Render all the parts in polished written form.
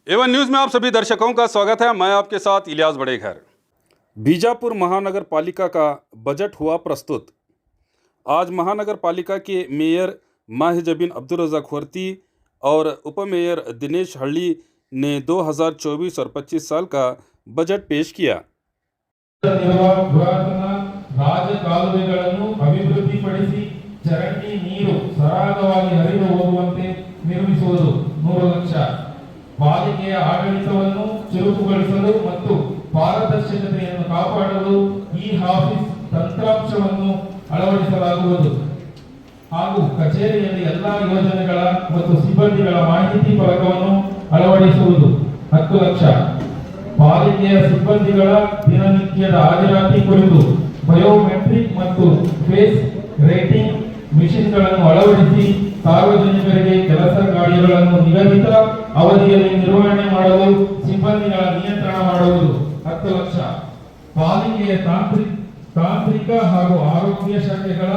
Avon news में आप सभी दर्शकों का स्वागत है। मैं आपके साथ इलियास बड़ेघर। बीजापुर महानगर पालिका का बजट हुआ प्रस्तुत। आज महानगर पालिका के मेयर माहिजबीन अब्दुल रज़ाक वर्ती और उपमेयर दिनेश हल्ली ने 2024 और 25 साल का बजट पेश किया। ರಾಜಕಾಲುವೆಗಳನ್ನು ಅಭಿವೃದ್ಧಿಪಡಿಸಿ ಚರಂಡಿ ನೀರು ಸರಾಗವಾಗಿ ಹರಿದು ಹೋಗುವಂತೆ ನಿರ್ಮಿಸುವುದು 100 ಲಕ್ಷ. ಪಾಲಿಕೆಯ ಆಡಳಿತವನ್ನು ಚುರುಕುಗೊಳಿಸಲು ಮತ್ತು ಪಾರದರ್ಶಕತೆಯನ್ನು ಕಾಪಾಡಲು ಈ ಆಫೀಸ್ ತಂತ್ರಾಂಶವನ್ನು ಅಳವಡಿಸಲಾಗುವುದು ಹಾಗೂ ಕಚೇರಿಯಲ್ಲಿ ಎಲ್ಲಾ ಯೋಜನೆಗಳ ಮತ್ತು ಸಿಬ್ಬಂದಿಗಳ ಮಾಹಿತಿ ಫಲಕವನ್ನು ಅಳವಡಿಸುವುದು 10 ಲಕ್ಷ. ಪಾಲಿಕೆಯ ಸಿಬ್ಬಂದಿಗಳ ದಿನನಿತ್ಯದ ಹಾಜರಾತಿ ಕುರಿತು ಬಯೋಮೆಟ್ರಿಕ್ ಮತ್ತು ಫೇಸ್ ರೇಟಿಂಗ್ ಮಿಷನ್ಗಳನ್ನು ಅಳವಡಿಸಿ ಸಾರ್ವಜನಿಕರಿಗೆ ಕೆಲಸ ಕಾರ್ಯಗಳನ್ನು ನಿಗದಿತ ಅವಧಿಯಲ್ಲಿ ನಿರ್ವಹಣೆ ಮಾಡಲು ಸಿಬ್ಬಂದಿಗಳ ನಿಯಂತ್ರಣ ಮಾಡುವುದು 10 ಲಕ್ಷ. ಪಾಲಿಕೆಯ ತಾಂತ್ರಿಕ ಹಾಗೂ ಆರೋಗ್ಯ ಶಾಖೆಗಳ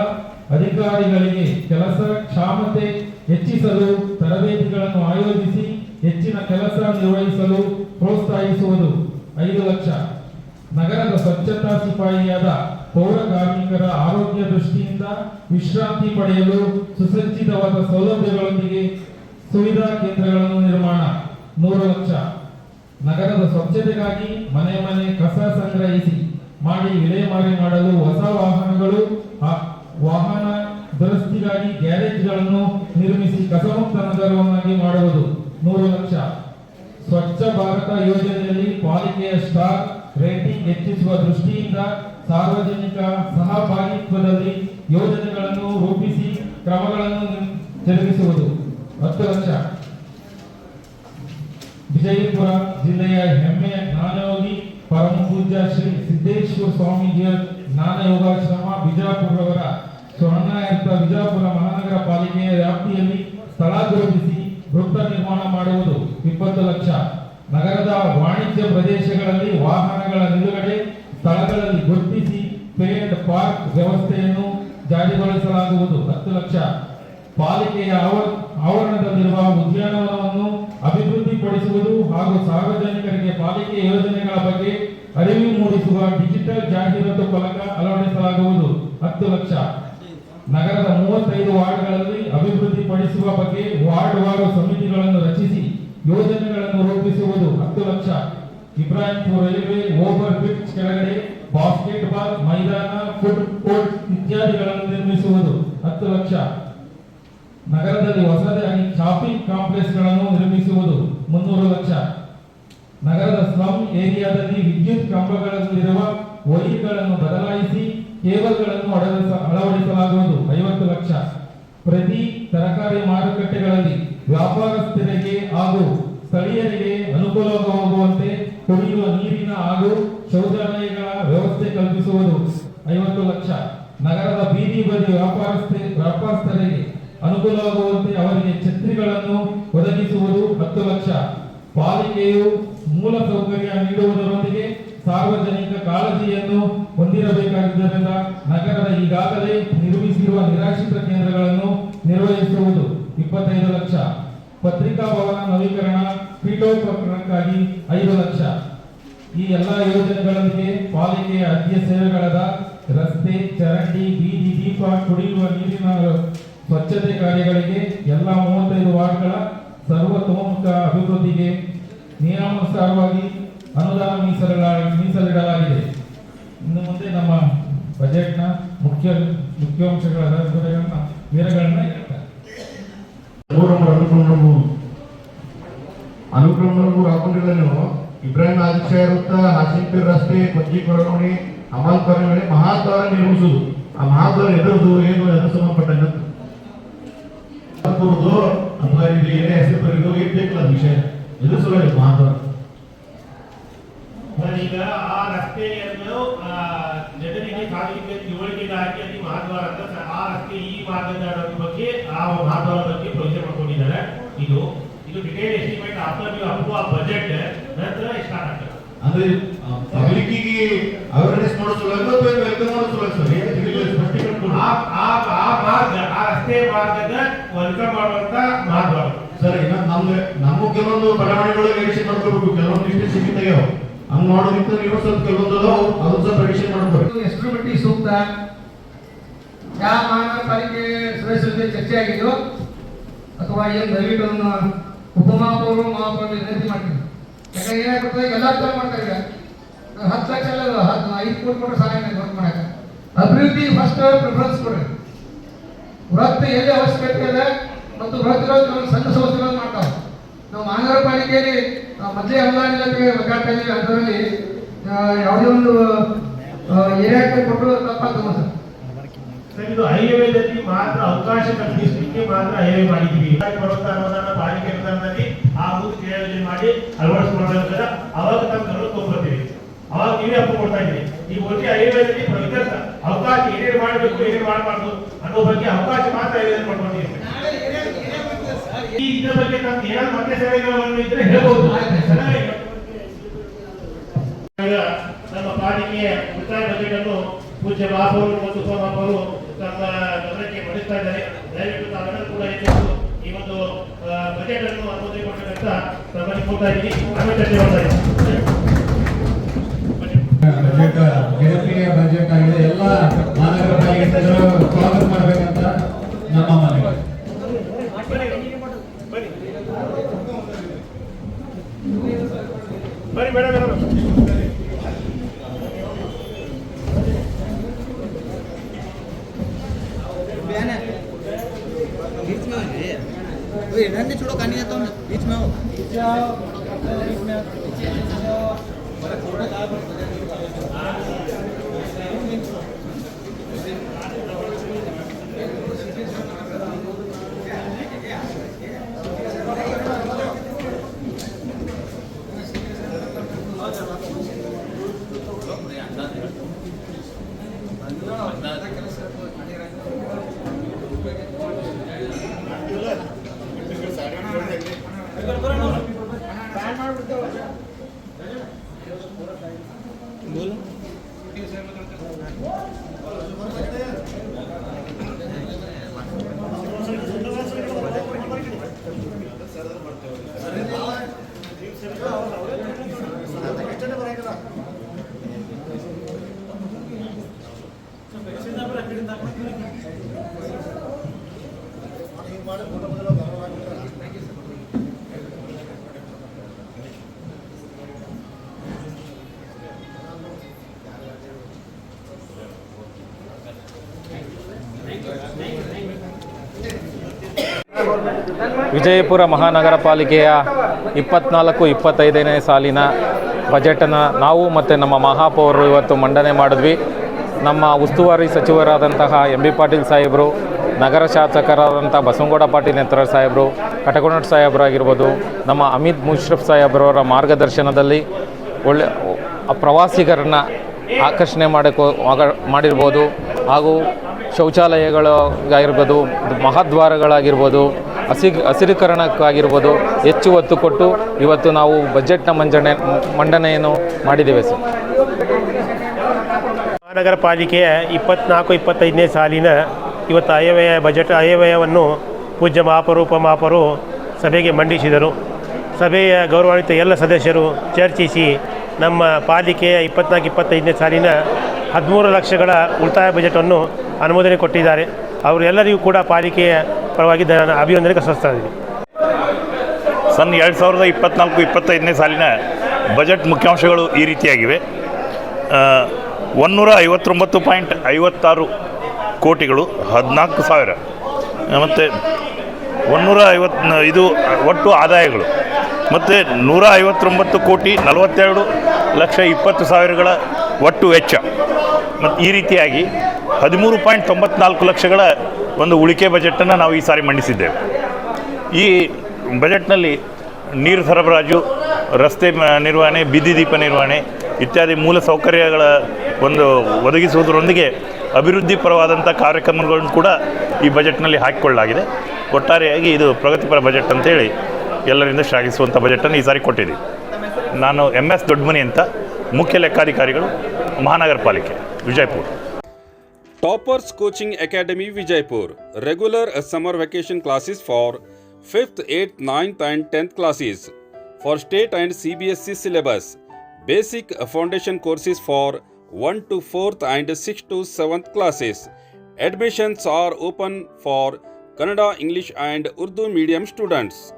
ಅಧಿಕಾರಿಗಳಿಗೆ ಕೆಲಸ ಕ್ಷಮತೆ ಹೆಚ್ಚಿಸಲು ತರಬೇತಿಗಳನ್ನು ಆಯೋಜಿಸಿ ಹೆಚ್ಚಿನ ಕೆಲಸ ನಿರ್ವಹಿಸಲು ಪ್ರೋತ್ಸಾಹಿಸುವುದು 5 ಲಕ್ಷ. ನಗರದ ಸ್ವಚ್ಛತಾ ಸಿಪಾಯಿಯಾದ ಪೌರ ಕಾರ್ಮಿಕರ ಆರೋಗ್ಯ ದೃಷ್ಟಿಯಿಂದ ವಿಶ್ರಾಂತಿ ಪಡೆಯಲು ಸುಸಜ್ಜಿತವಾದ ಸೌಲಭ್ಯಗಳೊಂದಿಗೆ ಸುವಿಧಾ ಕೇಂದ್ರಗಳನ್ನು ನಿರ್ಮಾಣ 100 ಲಕ್ಷ. ನಗರದ ಸ್ವಚ್ಛತೆಗಾಗಿ ಮನೆ ಮನೆ ಕಸ ಸಂಗ್ರಹಿಸಿ ಮಾಡಿ ವಿಲೇವಾರಿ ಮಾಡಲು ಹೊಸ ವಾಹನಗಳು ವಾಹನ ದುರಸ್ತಿಗಾಗಿ ಗ್ಯಾರೇಜ್ಗಳನ್ನು ನಿರ್ಮಿಸಿ ಕಸಮುಕ್ತ ನಗರವನ್ನಾಗಿ ಮಾಡುವುದು 100 ಲಕ್ಷ. ಸ್ವಚ್ಛ ಭಾರತ ಯೋಜನೆಯಲ್ಲಿ ಪಾಲಿಕೆಯ ಸ್ಟಾರ್ ರೇಟಿಂಗ್ ಹೆಚ್ಚಿಸುವ ದೃಷ್ಟಿಯಿಂದ ಸಾರ್ವಜನಿಕ ಸಹಭಾಗಿತ್ವದಲ್ಲಿ ಯೋಜನೆಗಳನ್ನು ರೂಪಿಸಿ ಕ್ರಮಗಳನ್ನು ಜರುಗಿಸುವುದು 10 ಲಕ್ಷ. ವಿಜಯಪುರ ಜಿಲ್ಲೆಯ ಹೆಮ್ಮೆಯ ಜ್ಞಾನಯೋಗಿ ಪರಮ ಪೂಜ್ಯ ಶ್ರೀ ಸಿದ್ದೇಶ್ವರ ಸ್ವಾಮೀಜಿಯ ಜ್ಞಾನ ಯೋಗಾಶ್ರಮ ಬಿಜಾಪುರವರ ಸ್ವರ್ಣಾಯರ್ಥ ವಿಜಾಪುರ ಮಹಾನಗರ ಪಾಲಿಕೆಯ ವ್ಯಾಪ್ತಿಯಲ್ಲಿ ಸ್ಥಳ ಗುರುತಿಸಿ ವೃತ್ತ ನಿರ್ಮಾಣ ಮಾಡುವುದು 20 ಲಕ್ಷ. ನಗರದ ವಾಣಿಜ್ಯ ಪ್ರದೇಶಗಳಲ್ಲಿ ವಾಹನಗಳ ನಿಲುಗಡೆ ಸ್ಥಳಗಳಲ್ಲಿ ಗುರುತಿಸಿ ಪೇಡ್ ಪಾರ್ಕ್ ವ್ಯವಸ್ಥೆಯನ್ನು ಜಾರಿಗೊಳಿಸಲಾಗುವುದು 10 ಲಕ್ಷ. ಪಾಲಿಕೆಯ ಆವರಣದಲ್ಲಿರುವ ಉದ್ಯಾನವನವನ್ನು ಅಭಿವೃದ್ಧಿಪಡಿಸುವುದು ಹಾಗೂ ಸಾರ್ವಜನಿಕರಿಗೆ ಪಾಲಿಕೆ ಯೋಜನೆಗಳ ಬಗ್ಗೆ ಅರಿವು ಮೂಡಿಸುವ ಡಿಜಿಟಲ್ ಜಾಹೀರಾತು ಫಲಕ ಅಳವಡಿಸಲಾಗುವುದು 10 ಲಕ್ಷ. ನಗರದ 35 ವಾರ್ಡ್ಗಳಲ್ಲಿ ಅಭಿವೃದ್ಧಿಪಡಿಸುವ ಬಗ್ಗೆ ವಾರ್ಡ್ವಾರು ಸಮಿತಿಗಳನ್ನು ರಚಿಸಿ ಯೋಜನೆಗಳನ್ನು ರೂಪಿಸುವುದು 10 lakh. Ibrahimpura railway over bridge ಕೆಳಗಡೆ ಬಾಸ್ಕೆಟ್ ಬಾಲ್ ಮೈದಾನ, ಫುಡ್ ಕೋರ್ಟ್ ಇತ್ಯಾದಿಗಳನ್ನು ನಿರ್ಮಿಸುವುದು 10 ಲಕ್ಷ. ನಗರದಲ್ಲಿ ಹೊಸದಾಗಿ ಶಾಪಿಂಗ್ ಕಾಂಪ್ಲೆಕ್ಸ್ಗಳನ್ನು ನಿರ್ಮಿಸುವುದು 300 ಲಕ್ಷ. ನಗರದ ಸ್ಲಮ್ ಏರಿಯಾದಲ್ಲಿ ವಿದ್ಯುತ್ ಕಂಬಗಳಲ್ಲಿರುವ ವೈರ್ಗಳನ್ನು ಬದಲಾಯಿಸಿ ಕೇಬಲ್ಗಳನ್ನು ಅಳವಡಿಸಲಾಗುವುದು 50 ಲಕ್ಷ. ಪ್ರತಿ ತರಕಾರಿ ಮಾರುಕಟ್ಟೆಗಳಲ್ಲಿ ವ್ಯಾಪಾರಸ್ಥರಿಗೆ ಹಾಗೂ ಸ್ಥಳೀಯರಿಗೆ ಅನುಕೂಲವಾಗುವಂತೆ ಕುಡಿಯುವ ನೀರಿನ ಹಾಗೂ ಶೌಚಾಲಯಗಳ ವ್ಯವಸ್ಥೆ ಕಲ್ಪಿಸುವುದು 50 ಲಕ್ಷ. ನಗರದ ಬೀದಿ ಬದಿ ವ್ಯಾಪಾರಸ್ಥರಿಗೆ ಅನುಕೂಲವಾಗುವಂತೆ ಅವರಿಗೆ ಛತ್ರಿಗಳನ್ನು ಒದಗಿಸುವುದು 10 ಲಕ್ಷ. ಪಾಲಿಕೆಯು ಮೂಲ ಸೌಕರ್ಯ ನೀಡುವುದರೊಂದಿಗೆ ಸಾರ್ವಜನಿಕ ಕಾಳಜಿಯನ್ನು ಹೊಂದಿರಬೇಕಾಗಿದ್ದರಿಂದ ನಗರದ ಈಗಾಗಲೇ ನಿರ್ಮಿಸಿರುವ ನಿರಾಶ್ರಿತ ಕೇಂದ್ರಗಳನ್ನು ನಿರ್ವಹಿಸುವುದು 25 ಲಕ್ಷ. ಪತ್ರಿಕಾ ಭವನ ನವೀಕರಣ ಪೀಠೋಪಕರಣಕ್ಕಾಗಿ 5 ಲಕ್ಷ. ಈ ಎಲ್ಲಾ ಯೋಜನೆಗಳೊಂದಿಗೆ ಪಾಲಿಕೆಯ ಅದ್ಯ ಸೇವೆಗಳಾದ ರಸ್ತೆ, ಚರಂಡಿ, ಬೀದಿ ದೀಪ, ಕುಡಿಯುವ ನೀರಿನ ಸ್ವಚ್ಛತೆ ಕಾರ್ಯಗಳಿಗೆ ಎಲ್ಲ 35 ವಾರ್ಡ್ಗಳ ಸರ್ವತೋಮುಖ ಅಭಿವೃದ್ಧಿಗೆ ನಿಯಮಾನುಸಾರವಾಗಿ ಅನುದಾನ ಮೀಸಲಿಡಲಾಗಿದೆ. ಇನ್ನು ಮುಂದೆ ನಮ್ಮ ಬಜೆಟ್ನ ಮುಖ್ಯಾಂಶಗಳಾದ ವಿವರಗಳನ್ನ ಹೇಳ್ತಾರೆ. ಅನುಕ್ರಮ ಹಾಕೊಂಡಿಲ್ಲ ನೀವು. ಇಬ್ರಾಹಿಂ ಆದಿತ್ಯ ವೃತ್ತ, ಹಾಸಿಂಪೀರ್ ರಸ್ತೆ, ಕೊಚ್ಚಿ ಕೊರವಣಿ, ಅಮಲ್ಕರ್ ವೇಳೆ ಮಹಾದ್ವಾರ ನಿರ್ಮಿಸುವುದು. ಆ ಮಹಾದ್ವಾರ ಎದುರುದು ಏನು ಎದುರು ಸಂಬಂಧಪಟ್ಟಂಗೆ ಅಥವಾ ಇದು ಏನೇ ಹೆಸರು ಬರೀದು ಏನ್ ಬೇಕಲ್ಲ ವಿಷಯ ಎದುರಿಸಲು ಮಹಾದ್ವಾರ. ಈಗ ಆ ರಸ್ತೆಯನ್ನು ಜನರಿಗೆ ಸಾರಿಗೆ ತಿಳುವಳಿಕೆ ಹಾಕಿ ಅಲ್ಲಿ ಮಹಾದ್ವಾರ ಅಂತ ಆ ರಸ್ತೆ ಈ ಮಾರ್ಗದ ಬಗ್ಗೆ ಆ ಮಹಾದ್ವಾರ ಬಗ್ಗೆ ಪ್ರೊಸೀಜರ್ ಮಾಡ್ಕೊಂಡಿದ್ದಾರೆ. ಇದು ಡಿಟೇಲ್ ಎಸ್ಟಿಮೇಟ್ ಆಫ್ಟರ್ ನೀವು ಅಪ್ರೂವ್ ಬಜೆಟ್ ನಂತರ ಸ್ಟಾರ್ಟ್ ಆಗ್ತದೆ. ಅಂದ್ರೆ ಪಬ್ಲಿಕ್ಕಿಗೆ ಅವೇರ್ನೆಸ್ ಮಾಡೋಸಲ ಅಥವಾ ವೆಲ್ಕಮ್ ಮಾಡೋಸಲ ಸರ್ ಏನು ತಿಳಿಯಲ್ಲ ಸ್ಪಷ್ಟೀಕರಣ ಆ ರಸ್ತೆ ಮಾರ್ಗದ ವೆಲ್ಕಮ್ ಮಾಡುವಂತ ಮಹಾದ್ವಾರ ಸರ್. ನಮ್ಮ ಹಂಗೆ ನಮಗೂ ಕೆಲವೊಂದು ಬಡಾವಣೆಗಳು ಎಡಿಷನ್ ಮಾಡ್ಕೋಬೇಕು, ಕೆಲವೊಂದು ಇಷ್ಟು ಸೀಮಿತ ಆಗ್ಯಾವ. ಹಂಗೆ ಮಾಡೋದಕ್ಕಿಂತ ನೀವು ಸ್ವಲ್ಪ ಕೆಲವೊಂದು ಅದಾವು, ಅದನ್ನ ಸ್ವಲ್ಪ ಎಡಿಷನ್ ಮಾಡ್ಕೋಬೇಕು. ಎಷ್ಟು ಮಟ್ಟಿಗೆ ಸೂಕ್ತ, ಯಾವ ಮಹಾನಗರ ಪಾಲಿಕೆ ಸದಸ್ಯರ ಜೊತೆ ಚರ್ಚೆ ಆಗಿದೆಯೋ ಅಥವಾ ಏನು ದಯವಿಟ್ಟು ಅದನ್ನ ಉಪಮಹಾಪೌರರು ಮಹಾಪೌರರು ವಿನಂತಿ ಮಾಡ್ತೀನಿ. ಯಾಕಂದ್ರೆ ಏನಾಗ್ಬಿಡ್ತದೆ, ಎಲ್ಲ ತರ ಮಾಡ್ತಾರೆ. ಈಗ 10 ಲಕ್ಷ ಅಲ್ಲ, 5 ಕೋಟಿ ಕೊಟ್ಟರೆ ಸಹಾಯ ವರ್ಕ್ ಮಾಡಕ್ಕೆ. ಅಭಿವೃದ್ಧಿ ಫಸ್ಟ್ ಪ್ರಿಫರೆನ್ಸ್ ಕೊಡ್ರಿ. ವೃತ್ತ ಎಲ್ಲಿ ಅವಶ್ಯಕತೆ ಇದೆ ಮತ್ತು ವೃತ್ತಿಗಳು ಸಣ್ಣ ಸಂಸ್ಥೆಗಳು ಮಾಡ್ತಾವೆ. ನಾವು ಮಹಾನಗರ ಪಾಲಿಕೆಯಲ್ಲಿ ಮೊದಲೇ ಅನುದಾನ ಒಗ್ಗಾಡ್ತಾ ಇದ್ದೀವಿ. ಅದರಲ್ಲಿ ಯಾವುದೇ ಒಂದು ಏರಿಯಾಕ್ಕೆ ಕೊಟ್ಟರು ತಪ್ಪಾಗ್ತದೆ ಸರ್. ಇದು ಹೈವೇದಲ್ಲಿ ಮಾತ್ರ ಅವಕಾಶ ಕಲ್ಪಿಸಲಿಕ್ಕೆ ಮಾತ್ರ ಹೈವೇ ಮಾಡಿದ್ದೀವಿ. ಬರುವಂತಹ ಅನುದಾನ ಪಾಲಿಕೆ ಅನುದಾನದಲ್ಲಿ ಆ ಮುಂದೆ ಯೋಜನೆ ಮಾಡಿ ಅಳವಡಿಸಿಕೊಂಡ್ರೆ ಅವಾಗ ನಾವು ಗಮನ ತಗೊಂಡ್ಬರ್ತೀವಿ. ಅವಾಗ ನೀವೇ ಅಪ್ಪ ಕೊಡ್ತಾ ಇದ್ದೀವಿ. ಈ ಒಳ್ಳೆ ಹೈವೇದಲ್ಲಿ ವಿತರಿಸ ಅವಕಾಶ ಏನೇನು ಮಾಡಬೇಕು ಏನೇನು ಮಾಡಬಾರ್ದು ಅನ್ನೋ ಬಗ್ಗೆ ಅವಕಾಶ ಮಾತ್ರ ಹೈವೇ ಮಾಡ್ಕೊಂಡಿದ್ದೀವಿ. ಈ ಇದ್ರ ಬಗ್ಗೆ ನಮ್ಗೆ ಏನಾದ್ರು ಮತ್ತೆ ಸೇವೆಗಳನ್ನು ಇದ್ರೆ ಹೇಳ್ಬೋದು. ನಮ್ಮ ಪಾಲಿಕೆಯ ಉಳಿತಾಯ ಬಜೆಟ್ ಅನ್ನು ಪೂಜ್ಯ ಮಹಾಪೌರರು ಮತ್ತು ಉಪಮಹಾಪೌರರು ತಮ್ಮ ಗಮನಕ್ಕೆ ಮಂಡಿಸ್ತಾ ಇದ್ದಾರೆ. ದಯವಿಟ್ಟು ತಾವೆಲ್ಲರೂ ಕೂಡ ಈ ಒಂದು ಬಜೆಟ್ ಅನ್ನು ಅನುಮೋದನೆಗೊಳಿಸಬೇಕಂತ ತಮ್ಮಲ್ಲಿ ಕೋರ್ತಾ ಇದ್ದೀನಿ. ಆಮೇಲೆ ಚರ್ಚೆ ಮಾಡ್ತಾ ಇದ್ದೀನಿ. ಬಜೆಟ್ ಜನಪ್ರಿಯ ಬಜೆಟ್ ಆಗಿದೆ. ಎಲ್ಲ ಮಹಾನಗರ ಪಾಲಿಕೆ ಸದಸ್ಯರು ಸ್ವಾಗತ ಮಾಡಬೇಕಂತ ನಮ್ಮ ಮನವಿ. ಬನ್ನಿ ಮೇಡಮ್. नन्हे छोड़ो कहानी आता हूँ बीच में हो ವಿಜಯಪುರ ಮಹಾನಗರ ಪಾಲಿಕೆಯ 24-25ನೇ ಸಾಲಿನ ಬಜೆಟನ್ನು ನಾವು ಮತ್ತು ನಮ್ಮ ಮಹಾಪೌರರು ಇವತ್ತು ಮಂಡನೆ ಮಾಡಿದ್ವಿ. ನಮ್ಮ ಉಸ್ತುವಾರಿ ಸಚಿವರಾದಂತಹ MB ಪಾಟೀಲ್ ಸಾಹೇಬರು, ನಗರ ಶಾಸಕರಾದಂಥ ಬಸವನಗೌಡ ಪಾಟೀಲ್ ನೇತ್ರ ಸಾಹೇಬರು, ಕಟಕೋನಟ್ ಸಾಹೇಬರಾಗಿರ್ಬೋದು, ನಮ್ಮ ಅಮಿತ್ ಮುಷ್ರಫ್ ಸಾಹೇಬ್ರವರ ಮಾರ್ಗದರ್ಶನದಲ್ಲಿ ಒಳ್ಳೆ ಪ್ರವಾಸಿಗರನ್ನು ಆಕರ್ಷಣೆ ಮಾಡಿರ್ಬೋದು. ಹಾಗೂ ಶೌಚಾಲಯಗಳಾಗಿರ್ಬೋದು, ಮಹಾದ್ವಾರಗಳಾಗಿರ್ಬೋದು, ಹಸಿರೀಕರಣಕ್ಕಾಗಿರ್ಬೋದು ಹೆಚ್ಚು ಒತ್ತು ಕೊಟ್ಟು ಇವತ್ತು ನಾವು ಬಜೆಟ್ನ ಮಂಡನೆಯನ್ನು ಮಾಡಿದ್ದೇವೆ ಸರ್. ಮಹಾನಗರ ಪಾಲಿಕೆಯ 24-25ನೇ ಸಾಲಿನ ಇವತ್ತು ಆಯವ್ಯಯ ಬಜೆಟ್ ಆಯವ್ಯಯವನ್ನು ಪೂಜ್ಯ ಮಹಾಪೌರ ಉಪಮಹಾಪೌರರು ಸಭೆಗೆ ಮಂಡಿಸಿದರು. ಸಭೆಯ ಗೌರವಾನ್ವಿತ ಎಲ್ಲ ಸದಸ್ಯರು ಚರ್ಚಿಸಿ ನಮ್ಮ ಪಾಲಿಕೆಯ 24-25ನೇ ಸಾಲಿನ 13 ಲಕ್ಷಗಳ ಉಳಿತಾಯ ಬಜೆಟನ್ನು ಅನುಮೋದನೆ ಕೊಟ್ಟಿದ್ದಾರೆ. ಅವರೆಲ್ಲರಿಗೂ ಕೂಡ ಪಾಲಿಕೆಯ ಪರವಾಗಿ ಅಭಿನಂದನೆ ಸಲ್ಲಿಸ್ತಾ ಇದ್ದೀವಿ. ಸನ್ 2024-25ನೇ ಸಾಲಿನ ಬಜೆಟ್ ಮುಖ್ಯಾಂಶಗಳು ಈ ರೀತಿಯಾಗಿವೆ. 159.56 ಕೋಟಿಗಳು 14,000 ಮತ್ತು 150 ಇದು ಒಟ್ಟು ಆದಾಯಗಳು ಮತ್ತು 159,42,20,20,000ಗಳ ಒಟ್ಟು ವೆಚ್ಚ. ಮತ್ತು ಈ ರೀತಿಯಾಗಿ 13.94 ಲಕ್ಷಗಳ ಒಂದು ಉಳಿಕೆ ಬಜೆಟನ್ನು ನಾವು ಈ ಸಾರಿ ಮಂಡಿಸಿದ್ದೇವೆ. ಈ ಬಜೆಟ್ನಲ್ಲಿ ನೀರು ಸರಬರಾಜು, ರಸ್ತೆ ನಿರ್ವಹಣೆ, ಬೀದಿ ದೀಪ ನಿರ್ವಹಣೆ ಇತ್ಯಾದಿ ಮೂಲ ಸೌಕರ್ಯಗಳ ಒಂದು ಒದಗಿಸುವುದರೊಂದಿಗೆ ಅಭಿವೃದ್ಧಿ ಪರವಾದಂಥ ಕಾರ್ಯಕ್ರಮಗಳನ್ನು ಕೂಡ ಈ ಬಜೆಟ್ನಲ್ಲಿ ಹಾಕಿಕೊಳ್ಳಲಾಗಿದೆ. ಒಟ್ಟಾರೆಯಾಗಿ ಇದು ಪ್ರಗತಿಪರ ಬಜೆಟ್ ಅಂತೇಳಿ ಎಲ್ಲರಿಂದ ಶ್ಲಾಘಿಸುವಂಥ ಬಜೆಟನ್ನು ಈ ಸಾರಿ ಕೊಟ್ಟಿದ್ದೀವಿ. ನಾನು MS ದೊಡ್ಡಮನಿ ಅಂತ, ಮುಖ್ಯ ಲೆಕ್ಕಾಧಿಕಾರಿಗಳು, ಮಹಾನಗರ ಪಾಲಿಕೆ, Vijayapura. Toppers Coaching Academy Vijaypur. Regular summer vacation classes for 5th, 8th, 9th and 10th classes. For state and CBSE syllabus, basic foundation courses for 1 to 4th and 6 to 7th classes. Admissions are open for Kannada, English and Urdu medium students.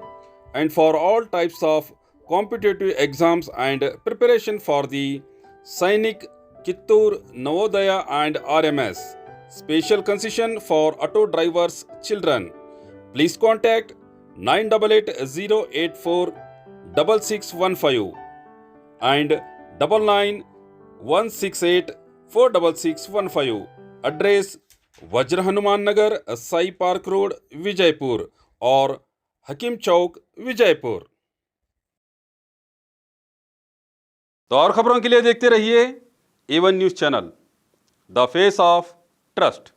And for all types of competitive exams and preparation for the Sainik, Kittur, Navodaya and RMS. Special concession for auto drivers' children. Please contact 9880846615 and 9916846615. Address वज्र Hanuman Nagar, Sai park road, Vijaypur और हकीम चौक, विजयपुर। तो और खबरों के लिए देखते रहिए A1 news channel, the face of trust.